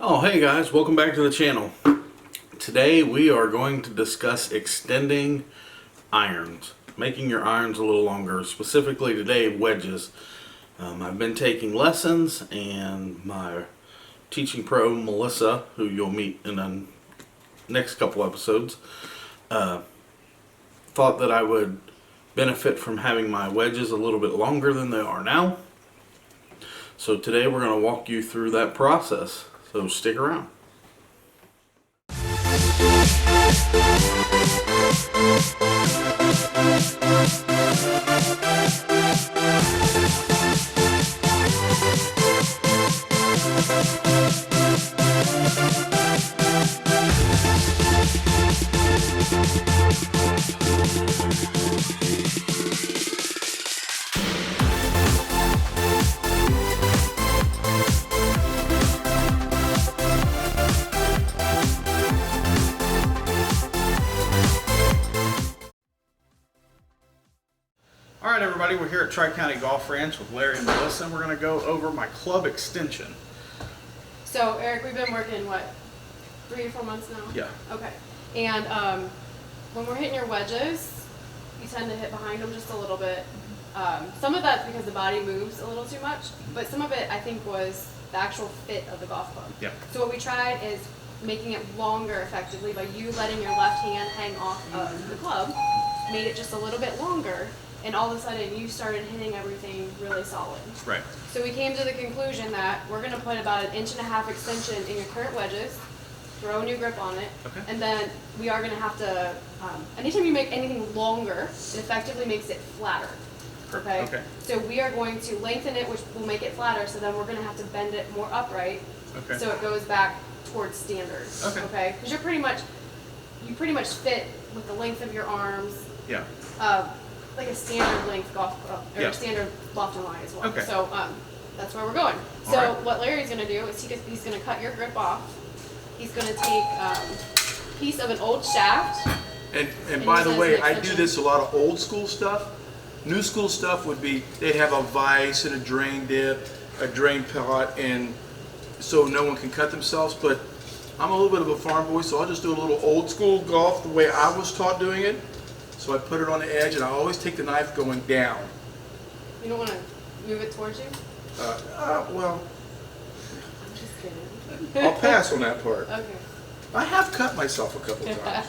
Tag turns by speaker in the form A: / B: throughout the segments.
A: Oh, hey guys, welcome back to the channel. Today we are going to discuss extending irons, making your irons a little longer, specifically today wedges. I've been taking lessons, and my teaching pro Melissa, who you'll meet in the next couple episodes, thought that I would benefit from having my wedges a little bit longer than they are now. So today we're going to walk you through that process. So stick around. Alright everybody, we're here at Tri-County Golf Ranch with Larry and Melissa, and we're going to go over my club extension.
B: So Eric, we've been working, what, 3 or 4 months now?
A: Yeah.
B: Okay. And when we're hitting your wedges, you tend to hit behind them just a little bit. Some of that's because the body moves a little too much, but some of it I think was the actual fit of the golf club.
A: Yeah.
B: So what we tried is making it longer effectively by you letting your left hand hang off of the club, made it just a little bit longer. And all of a sudden, you started hitting everything really solid.
A: Right.
B: So we came to the conclusion that we're going to put about 1.5 inch extension in your current wedges, throw a new grip on it,
A: Okay.
B: and then we are going to have to, anytime you make anything longer, it effectively makes it flatter. Okay?
A: Okay.
B: So we are going to lengthen it, which will make it flatter, so then we're going to have to bend it more upright,
A: Okay.
B: so it goes back towards standard.
A: Okay.
B: Because you pretty much fit with the length of your arms.
A: Yeah.
B: Like a standard length golf club, or
A: Yeah.
B: a standard left and lie as well.
A: Okay.
B: So that's where we're going. So
A: All right.
B: what Larry's going to do is he's going to cut your grip off. He's going to take a piece of an old shaft.
C: And by the way, I do this a lot of old school stuff. New school stuff would be they'd have a vise and a drain dip, a drain pot, and so no one can cut themselves. But I'm a little bit of a farm boy, so I'll just do a little old school golf the way I was taught doing it. So I put it on the edge, and I always take the knife going down.
B: You don't want to move it towards you?
C: Well,
B: I'm just kidding.
C: I'll pass on that part.
B: Okay.
C: I have cut myself a couple of times.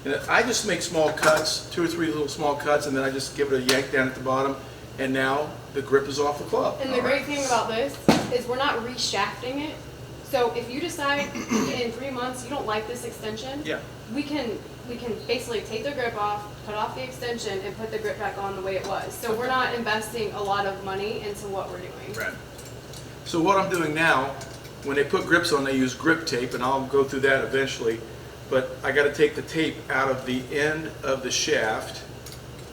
C: And I just make small cuts, 2 or 3 little small cuts, and then I just give it a yank down at the bottom, and now the grip is off the club.
B: And the great thing about this is we're not reshafting it. So if you decide in 3 months you don't like this extension,
A: Yeah.
B: we can basically take the grip off, cut off the extension, and put the grip back on the way it was. So we're not investing a lot of money into what we're doing.
A: Right.
C: So what I'm doing now, when they put grips on, they use grip tape, and I'll go through that eventually. But I got to take the tape out of the end of the shaft.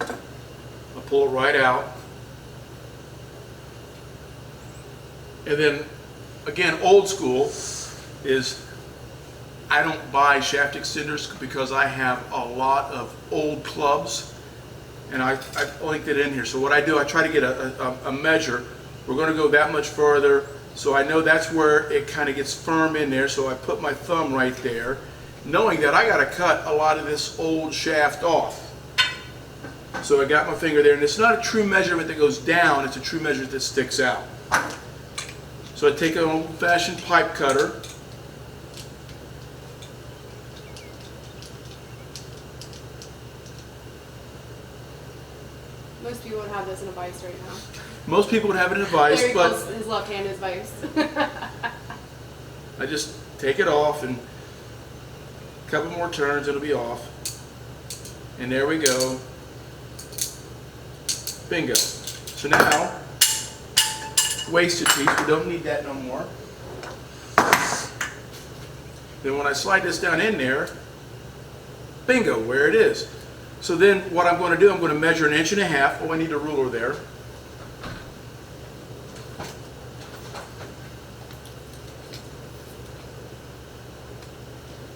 C: I'll pull it right out. And then, again, old school is I don't buy shaft extenders because I have a lot of old clubs, and I've linked it in here. So what I do, I try to get a measure. We're going to go that much further, so I know that's where it kind of gets firm in there. So I put my thumb right there, knowing that I got to cut a lot of this old shaft off. So I got my finger there, and it's not a true measurement that goes down, it's a true measurement that sticks out. So I take an old-fashioned pipe cutter,
B: Most people would have this in a vise right now.
C: most people would have it in a vise,
B: Larry
C: but
B: calls his left hand his vise.
C: I just take it off, and a couple more turns, it'll be off. And there we go. Bingo. So now, wasted piece, we don't need that no more. Then when I slide this down in there, bingo, where it is. So then what I'm going to do, I'm going to measure 1.5 inches. Oh, I need a ruler there.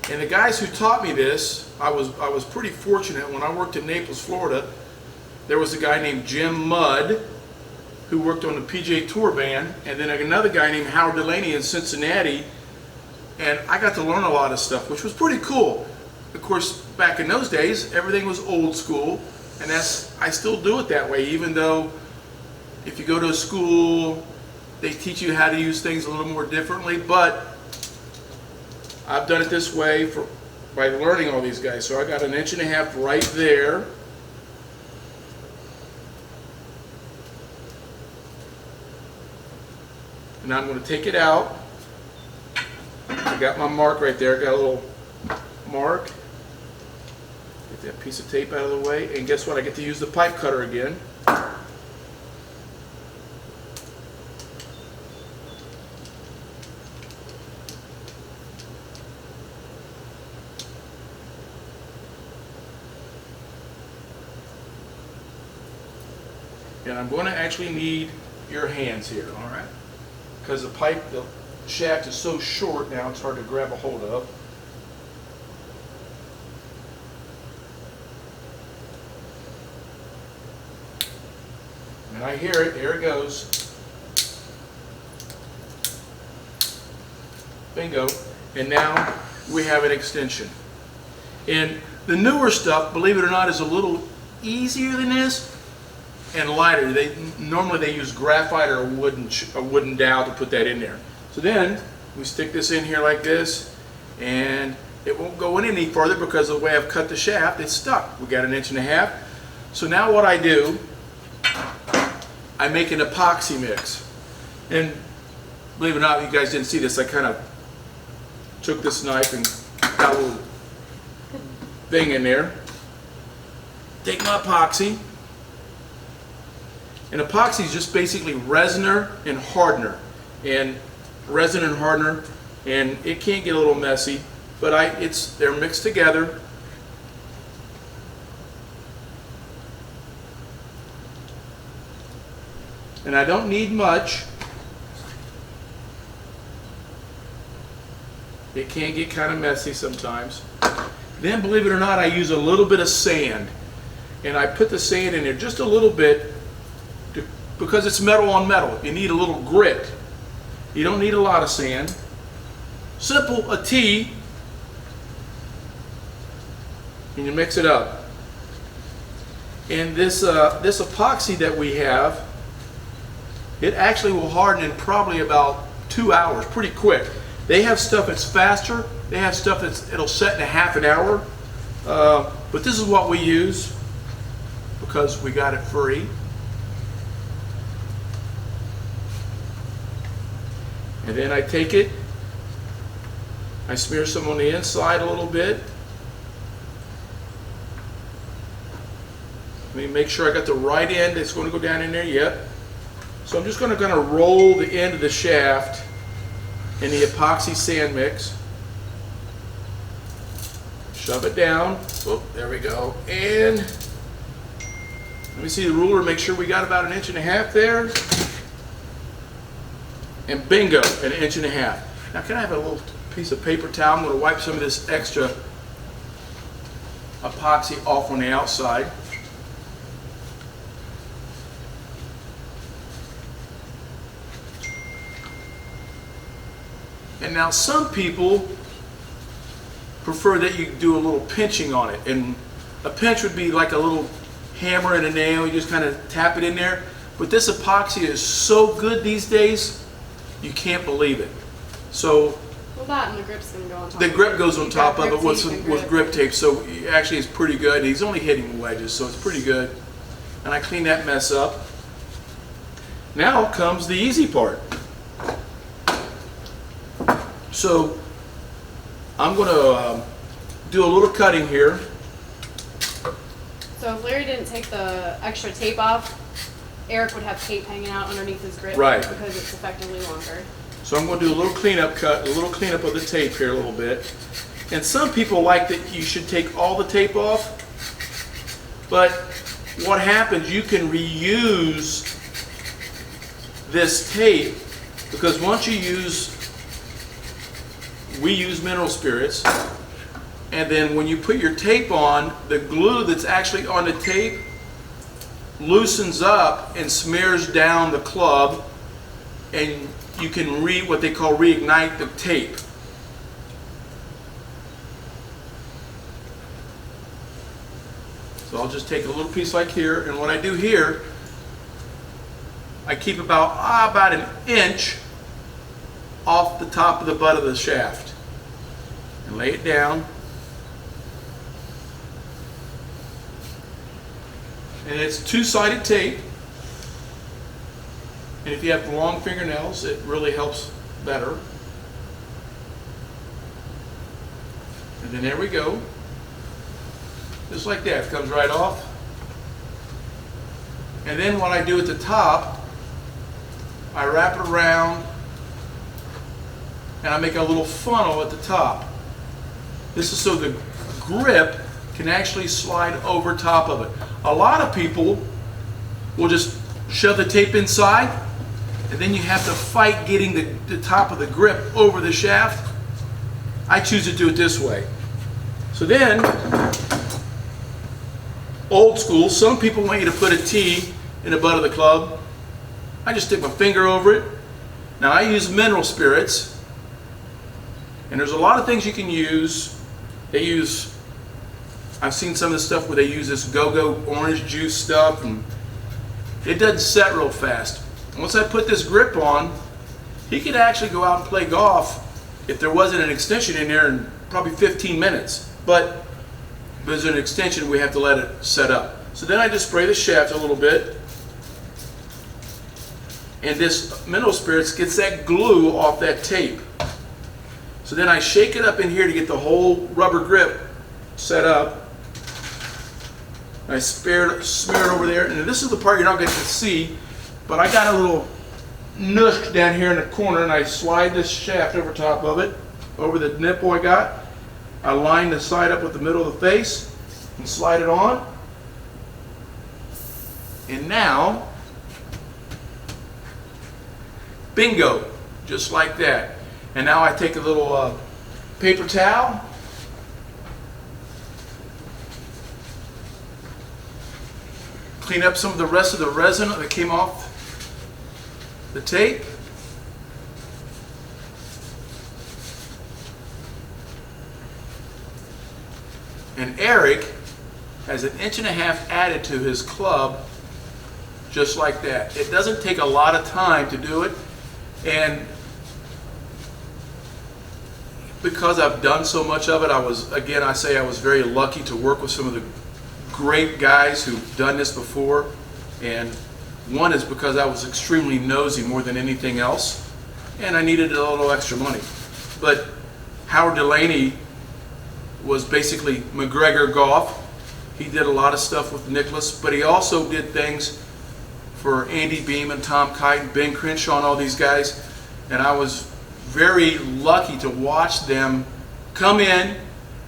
C: And the guys who taught me this, I was pretty fortunate. When I worked in Naples, Florida, there was a guy named Jim Mudd who worked on the PGA Tour band, and then another guy named Howard Delaney in Cincinnati, and I got to learn a lot of stuff, which was pretty cool. Of course, back in those days, everything was old school, and I still do it that way, even though if you go to a school, they teach you how to use things a little more differently, but I've done it this way by learning all these guys. So I got 1.5 inches right there. And I'm going to take it out. I got my mark right there. Got a little mark. Get that piece of tape out of the way. And guess what? I get to use the pipe cutter again. And I'm going to actually need your hands here, all right? Because the shaft is so short now, it's hard to grab a hold of. And I hear it, there it goes. Bingo. And now we have an extension. And the newer stuff, believe it or not, is a little easier than this and lighter. Normally they use graphite or a wooden dowel to put that in there. So then we stick this in here like this, and it won't go in any further because of the way I've cut the shaft. It's stuck. We got 1.5 inches. So now what I do, I make an epoxy mix. And believe it or not, you guys didn't see this. I kind of took this knife and got a little thing in there. Take my epoxy. And epoxy is just basically resin and hardener. And resin and hardener, and it can get a little messy, but they're mixed together. And I don't need much. It can get kind of messy sometimes. Then, believe it or not, I use a little bit of sand. And I put the sand in there just a little bit because it's metal on metal. You need a little grit. You don't need a lot of sand. Simple, a T. And you mix it up. And this epoxy that we have, it actually will harden in probably about 2 hours, pretty quick. They have stuff that's faster. They have stuff it'll set in 1/2 hour. But this is what we use because we got it free. And then I take it, I smear some on the inside a little bit. Let me make sure I got the right end that's going to go down in there. Yep. So I'm just going to roll the end of the shaft in the epoxy sand mix. Shove it down. Oh, there we go. And let me see the ruler, make sure we got about 1.5 inches there. And bingo, 1.5 inches. Now can I have a little piece of paper towel? I'm going to wipe some of this extra epoxy off on the outside. And now some people prefer that you do a little pinching on it. And a pinch would be like a little hammer and a nail. You just kind of tap it in there. But this epoxy is so good these days, you can't believe it. So
B: well, that and the grip's gonna go on top.
C: The grip goes on top of it
B: with
C: with grip tape. So actually, it's pretty good. He's only hitting wedges, so it's pretty good. And I clean that mess up. Now comes the easy part. So I'm going to do a little cutting here.
B: So if Larry didn't take the extra tape off, Eric would have tape hanging out underneath his grip,
C: right?
B: Because it's effectively longer.
C: So I'm going to do a little cleanup cut, a little cleanup of the tape here a little bit. And some people like that you should take all the tape off. But what happens, you can reuse this tape because once you we use mineral spirits, and then when you put your tape on, the glue that's actually on the tape loosens up and smears down the club, and you can what they call reignite the tape. So I'll just take a little piece like here, and what I do here, I keep about an inch off the top of the butt of the shaft and lay it down. And it's two-sided tape. And if you have long fingernails, it really helps better. And then there we go. Just like that, it comes right off. And then what I do at the top, I wrap it around and I make a little funnel at the top. This is so the grip can actually slide over top of it. A lot of people will just shove the tape inside, and then you have to fight getting the top of the grip over the shaft. I choose to do it this way. So then, old school, some people want you to put a T in the butt of the club. I just stick my finger over it. Now I use mineral spirits, and there's a lot of things you can use. I've seen some of the stuff where they use this go-go orange juice stuff, and it doesn't set real fast. Once I put this grip on, he could actually go out and play golf if there wasn't an extension in there in probably 15 minutes. But if there's an extension, we have to let it set up. So then I just spray the shaft a little bit, and this mineral spirits gets that glue off that tape. So then I shake it up in here to get the whole rubber grip set up. I smear it over there, and this is the part you're not going to see, but I got a little noosh down here in the corner, and I slide this shaft over top of it, over the nipple I got. I line the side up with the middle of the face and slide it on. And now, bingo, just like that. And now I take a little paper towel, clean up some of the rest of the resin that came off the tape. And Eric has 1.5 inches added to his club just like that. It doesn't take a lot of time to do it, and because I've done so much of it, I was very lucky to work with some of the great guys who've done this before. And one is because I was extremely nosy more than anything else, and I needed a little extra money. But Howard Delaney was basically McGregor Golf. He did a lot of stuff with Nicholas, but he also did things for Andy Beam and Tom Kite and Ben Crenshaw and all these guys. And I was very lucky to watch them come in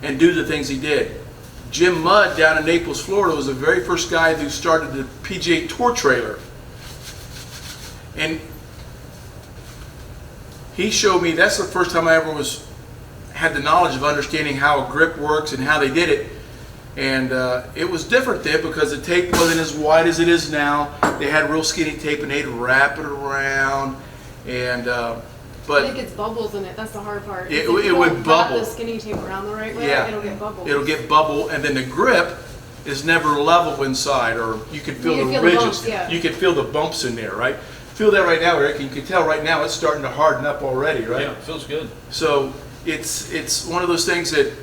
C: and do the things he did. Jim Mudd down in Naples, Florida was the very first guy who started the PGA Tour trailer. And he showed me, that's the first time I ever had the knowledge of understanding how a grip works and how they did it. And it was different then because the tape wasn't as wide as it is now. They had real skinny tape and they'd wrap it around. And but
B: it gets bubbles in it. That's the hard part.
C: It
B: if you
C: would
B: don't
C: bubble.
B: wrap the skinny tape around the right way,
C: Yeah.
B: it'll get bubbles.
C: It'll get bubble, and then the grip is never level inside, or you can feel
B: You can
C: the
B: feel the
C: ridges.
B: bumps, yeah.
C: You can feel the bumps in there, right? Feel that right now, Eric. You can tell right now it's starting to harden up already, right?
A: Yeah, it feels good.
C: So it's one of those things that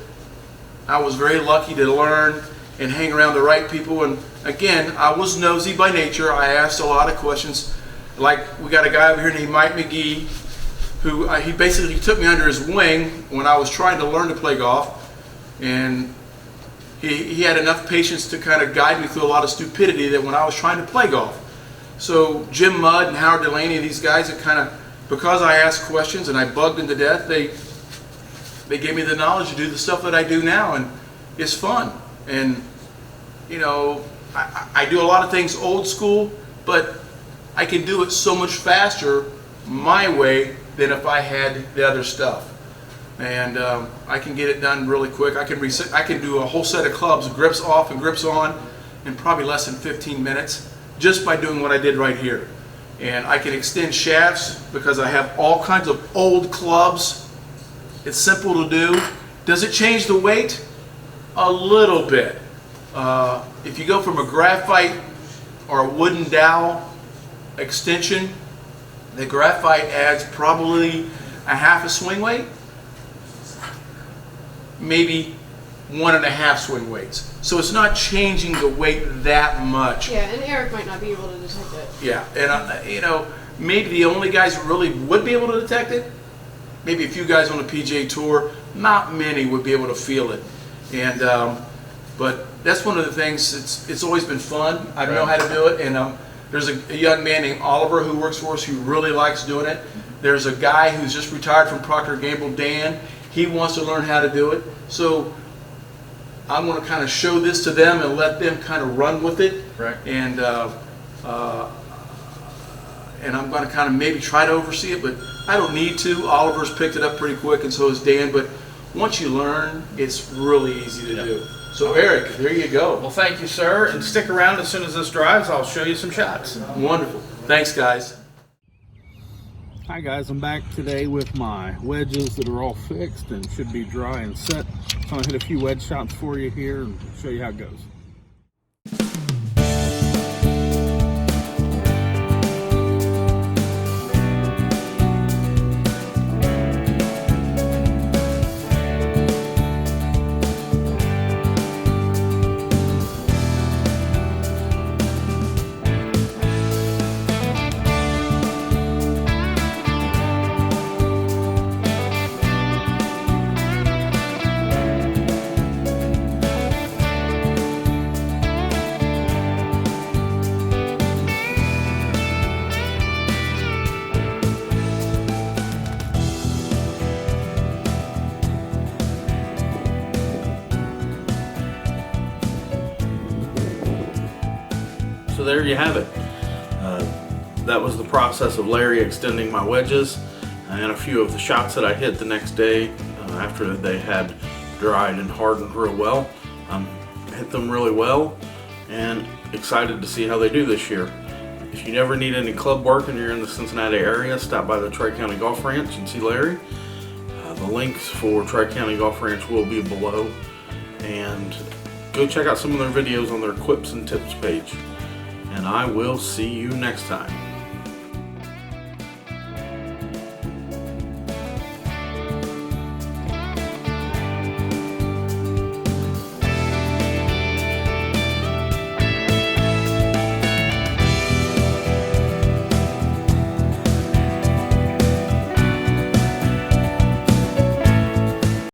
C: I was very lucky to learn and hang around the right people. And again, I was nosy by nature. I asked a lot of questions. Like, we got a guy over here named Mike McGee, who he basically took me under his wing when I was trying to learn to play golf, and he had enough patience to kind of guide me through a lot of stupidity that when I was trying to play golf. So Jim Mudd and Howard Delaney, these guys that kind of, because I asked questions and I bugged them to death, they gave me the knowledge to do the stuff that I do now, and it's fun. And you know, I do a lot of things old school, but I can do it so much faster my way than if I had the other stuff. And I can get it done really quick. I can do a whole set of clubs, grips off and grips on, in probably less than 15 minutes. just by doing what I did right here. And I can extend shafts because I have all kinds of old clubs. It's simple to do. Does it change the weight? A little bit. If you go from a graphite or a wooden dowel extension, the graphite adds probably a half a swing weight, maybe 1.5 swing weights. So it's not changing the weight that much.
B: Yeah, and Eric might not be able to detect it.
C: Yeah, and you know, maybe the only guys who really would be able to detect it, maybe a few guys on the PGA Tour, not many would be able to feel it. And but that's one of the things. It's always been fun. I know how to do it, and there's a young man named Oliver who works for us who really likes doing it. There's a guy who's just retired from Procter & Gamble, Dan. He wants to learn how to do it. So I'm going to kind of show this to them and let them kind of run with it.
A: Right.
C: And I'm going to kind of maybe try to oversee it, but I don't need to. Oliver's picked it up pretty quick, and so has Dan. But once you learn, it's really easy to do. So Eric, there you go.
A: Well, thank you, sir, and stick around. As soon as this dries, I'll show you some shots.
C: Wonderful. Thanks, guys.
A: Hi guys, I'm back today with my wedges that are all fixed and should be dry and set. So I'm going to hit a few wedge shots for you here and show you how it goes. So there you have it. That was the process of Larry extending my wedges and a few of the shots that I hit the next day after they had dried and hardened real well. Hit them really well and excited to see how they do this year. If you never need any club work and you're in the Cincinnati area, stop by the Tri-County Golf Ranch and see Larry. The links for Tri-County Golf Ranch will be below, and go check out some of their videos on their Quips and Tips page. And I will see you next time.